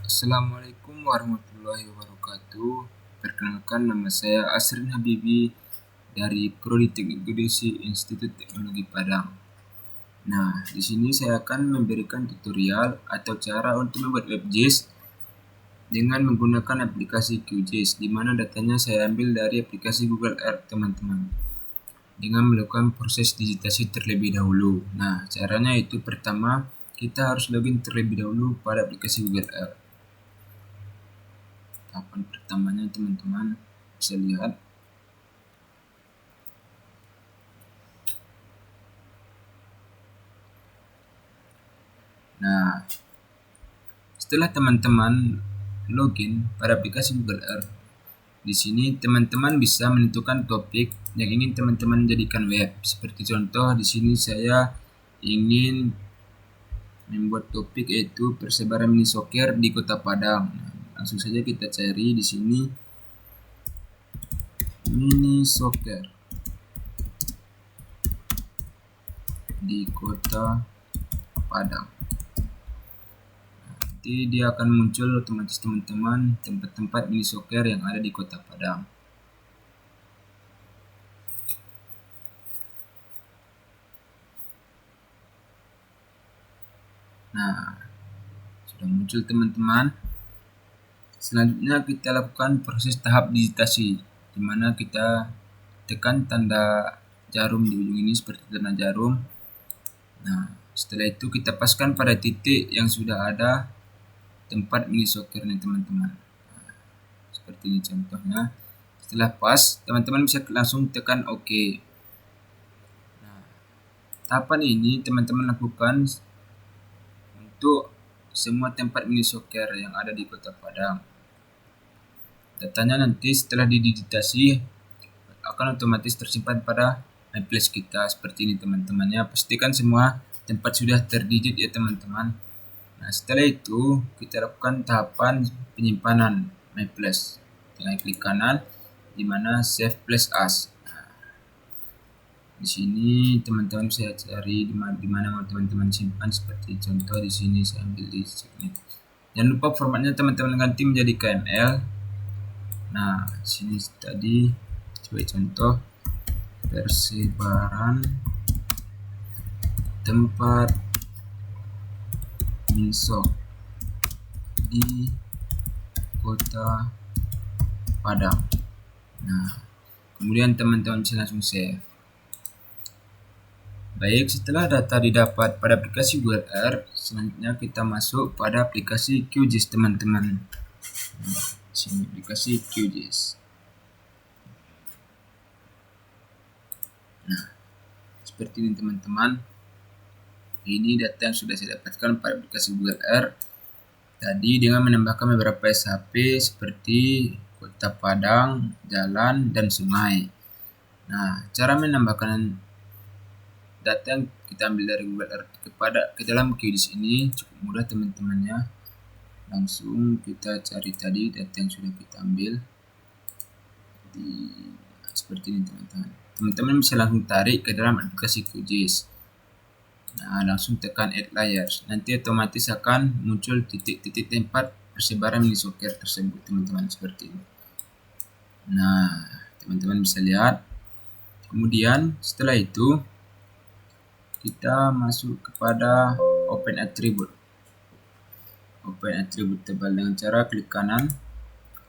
Assalamualaikum warahmatullahi wabarakatuh. Perkenalkan, nama saya Asrin Habibi dari Prodi Teknik Geodesi Institut Teknologi Padang. Nah, di sini saya akan memberikan tutorial atau cara untuk membuat WebGIS dengan menggunakan aplikasi QGIS, di mana datanya saya ambil dari aplikasi Google Earth, teman-teman, dengan melakukan proses digitasi terlebih dahulu. Nah, caranya itu pertama, kita harus login terlebih dahulu pada aplikasi Google Earth. Tahapan pertamanya teman-teman bisa lihat. Nah, setelah teman-teman login pada aplikasi Google Earth, di sini teman-teman bisa menentukan topik yang ingin teman-teman jadikan web. Seperti contoh di sini saya ingin membuat topik yaitu persebaran mini soccer di Kota Padang. Nah, langsung saja kita cari di sini mini soccer di Kota Padang. Nanti dia akan muncul otomatis teman-teman tempat-tempat mini soccer yang ada di Kota Padang. Nah, sudah muncul teman-teman. Selanjutnya kita lakukan proses tahap digitasi, di mana kita tekan tanda jarum di ujung ini seperti tanda jarum. Nah, setelah itu kita paskan pada titik yang sudah ada tempat mini soccer nih teman-teman. Nah, seperti ini contohnya. Setelah pas, teman-teman bisa langsung tekan OK. Nah, tahapan ini teman-teman lakukan untuk semua tempat mini soccer yang ada di Kota Padang. Datanya nanti setelah didigitasi akan otomatis tersimpan pada MyPlace kita seperti ini teman-teman ya. Pastikan semua tempat sudah terdigit ya teman-teman. Nah, setelah itu kita lakukan tahapan penyimpanan MyPlace. Tinggal klik kanan di mana Save Place As. Nah, di sini teman-teman bisa cari di mana mau teman-teman simpan, seperti contoh di sini saya ambil di sini. Jangan lupa formatnya teman-teman ganti menjadi KML. Nah, sini tadi sebagai contoh persebaran tempat miso di Kota Padang. Nah, kemudian teman-teman bisa langsung save. Baik, setelah data didapat pada aplikasi Google Earth, selanjutnya kita masuk pada aplikasi QGIS teman-teman. Nah, sini aplikasi QGIS. Nah, seperti ini teman-teman. Ini data yang sudah saya dapatkan pada aplikasi Google Earth. Tadi dengan menambahkan beberapa SHP seperti Kota Padang, jalan, dan sungai. Nah, cara menambahkan data yang kita ambil dari Google Earth ke dalam QGIS ini cukup mudah teman-temannya. Langsung kita cari tadi data yang sudah kita ambil seperti ini teman-teman. Teman-teman bisa langsung tarik ke dalam aplikasi QGIS. Nah, langsung tekan Add Layers. Nanti otomatis akan muncul titik-titik tempat persebaran mini soccer tersebut teman-teman seperti ini. Nah, teman-teman bisa lihat. Kemudian setelah itu kita masuk kepada Open Attribute. Open Attribute Table dengan cara klik kanan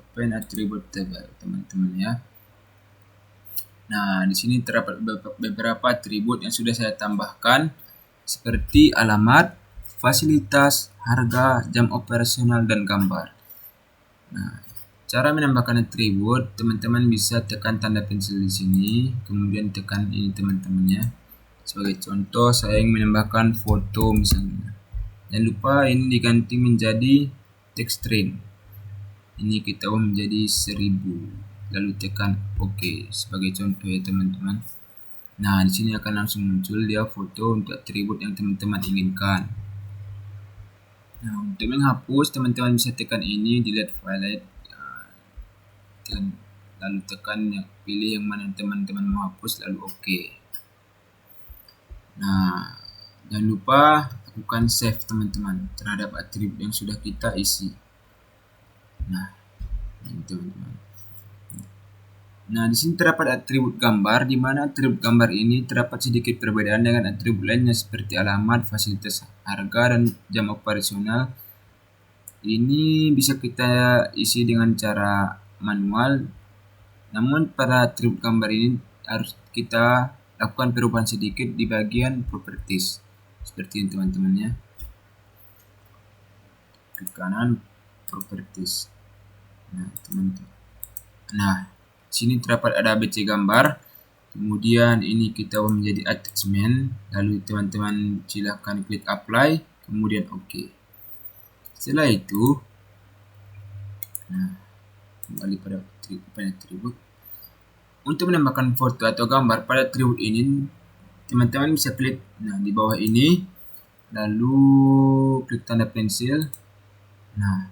Open Attribute Table teman-teman ya. Nah, di sini terdapat beberapa atribut yang sudah saya tambahkan seperti alamat, fasilitas, harga, jam operasional, dan gambar. Nah, cara menambahkan atribut, teman-teman bisa tekan tanda pensil di sini, kemudian tekan ini teman-temannya. Sebagai contoh, saya ingin menambahkan foto misalnya. Jangan lupa ini diganti menjadi text string. Ini kita ubah menjadi 1000. Lalu tekan OK sebagai contoh ya teman-teman. Nah, di sini akan langsung muncul dia foto untuk atribut yang teman-teman inginkan. Nah, untuk menghapus teman-teman bisa tekan ini delete file, lalu tekan pilih yang mana teman-teman mau hapus lalu OK. Nah, jangan lupa lakukan save teman-teman terhadap atribut yang sudah kita isi. Nah, ini teman-teman. Nah, di sini terdapat atribut gambar, di mana atribut gambar ini terdapat sedikit perbedaan dengan atribut lainnya seperti alamat, fasilitas, harga, dan jam operasional. Ini bisa kita isi dengan cara manual, namun pada atribut gambar ini harus kita lakukan perubahan sedikit di bagian properties. Seperti ini teman-teman ya. Klik kanan, properties. Nah, teman-teman. Nah, sini terdapat ada ABC gambar. Kemudian ini kita menjadi attachment. Lalu teman-teman silahkan klik apply, kemudian OK. Setelah itu, nah, kembali pada atribut. Untuk menambahkan foto atau gambar pada atribut ini, teman-teman bisa klik di bawah ini, lalu klik tanda pensil. Nah,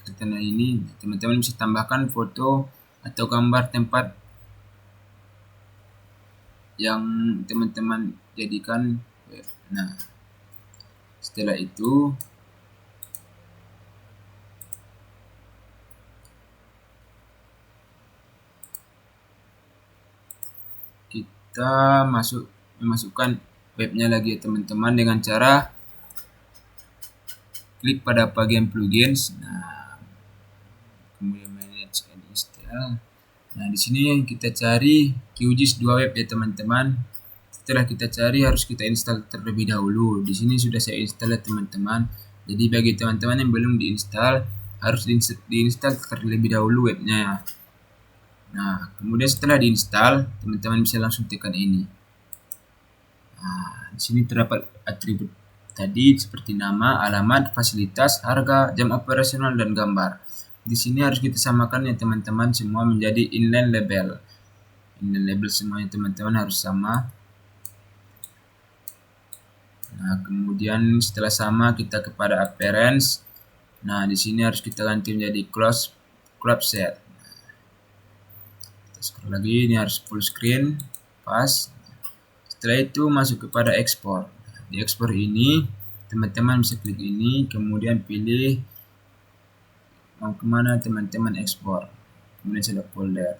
klik tanda ini, teman-teman bisa tambahkan foto atau gambar tempat yang teman-teman jadikan. Nah, setelah itu kita memasukkan webnya lagi ya teman-teman, dengan cara klik pada bagian plugins. Nah, kemudian manage and install. Nah, di sini kita cari QGIS 2 web ya teman-teman. Setelah kita cari, harus kita install terlebih dahulu. Di sini sudah saya install ya teman-teman. Jadi bagi teman-teman yang belum diinstal, harus diinstal terlebih dahulu webnya. Nah, kemudian setelah diinstal, teman-teman bisa langsung tekan ini. Nah, di sini terdapat atribut tadi seperti nama, alamat, fasilitas, harga, jam operasional, dan gambar. Di sini harus kita samakan ya teman-teman, semua menjadi inline label. Inline label semuanya teman-teman harus sama. Nah, kemudian setelah sama, kita kepada appearance. Nah, di sini harus kita ganti menjadi crop set. Kita scroll lagi, ini harus full screen, pas. Setelah itu masuk kepada export. Di export ini, teman-teman bisa klik ini, kemudian pilih mau kemana teman-teman ekspor. Kemudian select folder.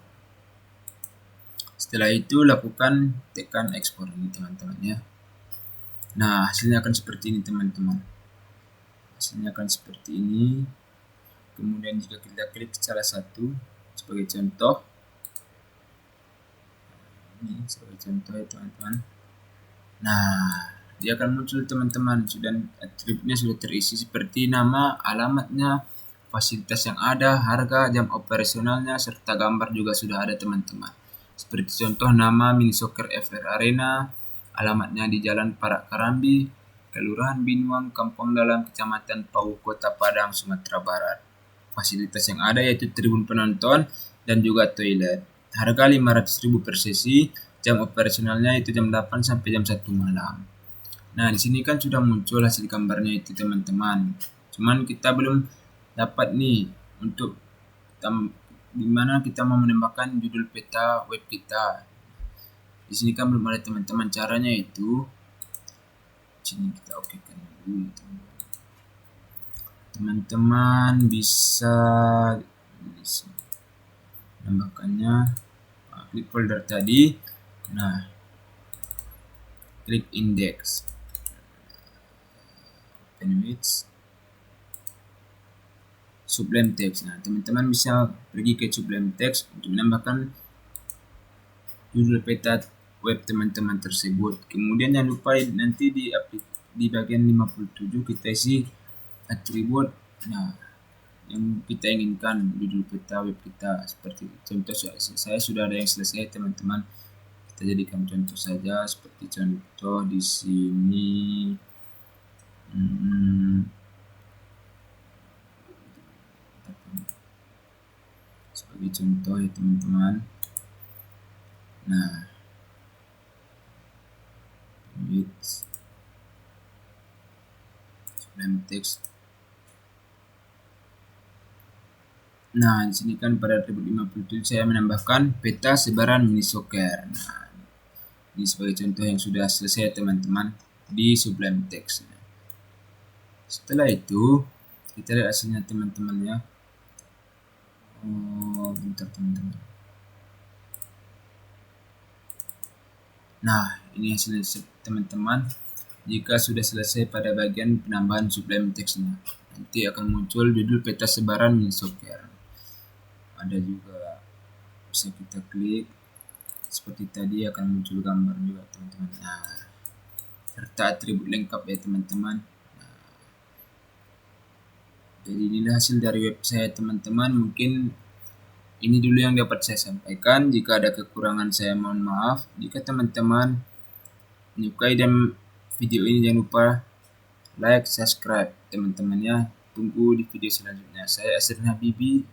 Setelah itu lakukan tekan ekspor ini teman-teman ya. Nah, hasilnya akan seperti ini teman-teman. Hasilnya akan seperti ini. Kemudian jika kita klik salah satu sebagai contoh, ini sebagai contoh ya teman-teman. Nah, dia akan muncul teman-teman, dan atributnya sudah terisi seperti nama, alamatnya, fasilitas yang ada, harga, jam operasionalnya, serta gambar juga sudah ada teman-teman. Seperti contoh nama Mini Soccer FR Arena, alamatnya di Jalan Parak Karambi, Kelurahan Binuang, Kampung Dalam, Kecamatan Pau, Kota Padang, Sumatera Barat. Fasilitas yang ada yaitu tribun penonton dan juga toilet. Harga 500.000 per sesi, jam operasionalnya itu jam 8 sampai jam 1 malam. Nah, di sini kan sudah muncul hasil gambarnya itu teman-teman. Cuman kita belum dapat nih untuk dimana kita mau menambahkan judul peta web kita. Di sini kan belum ada teman-teman. Caranya itu sini kita okekan dulu teman-teman, bisa menambahkannya. Klik folder tadi. Nah, klik index, open with sublime text. Nah, teman-teman bisa pergi ke sublime text untuk menambahkan judul peta web teman-teman tersebut. Kemudian jangan lupa nanti di bagian 57 kita isi atribut yang kita inginkan judul peta web kita. Seperti contoh, saya sudah ada yang selesai teman-teman. Kita jadikan contoh saja, seperti contoh di sini. Sebagai contoh ya teman-teman. Nah, sublime text. Nah, di sini kan pada atribut 57 saya menambahkan peta sebaran Mini Soccer. Nah, ini sebagai contoh yang sudah selesai teman-teman di sublime text. Setelah itu kita lihat hasilnya teman-teman ya. Oh, bentar teman-teman. Nah, ini hasilnya teman-teman. Jika sudah selesai pada bagian penambahan sublime teksnya, nanti akan muncul judul peta sebaran Milsoker. Ada juga bisa kita klik seperti tadi, akan muncul gambar juga teman-teman. Nah, serta atribut lengkap ya teman-teman. Jadi inilah hasil dari web saya teman-teman. Mungkin ini dulu yang dapat saya sampaikan. Jika ada kekurangan saya mohon maaf. Jika teman-teman menyukai dan video ini, jangan lupa like, subscribe teman-teman ya. Tunggu di video selanjutnya. Saya Asrin Habibi.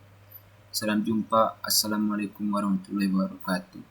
Salam jumpa. Assalamualaikum warahmatullahi wabarakatuh.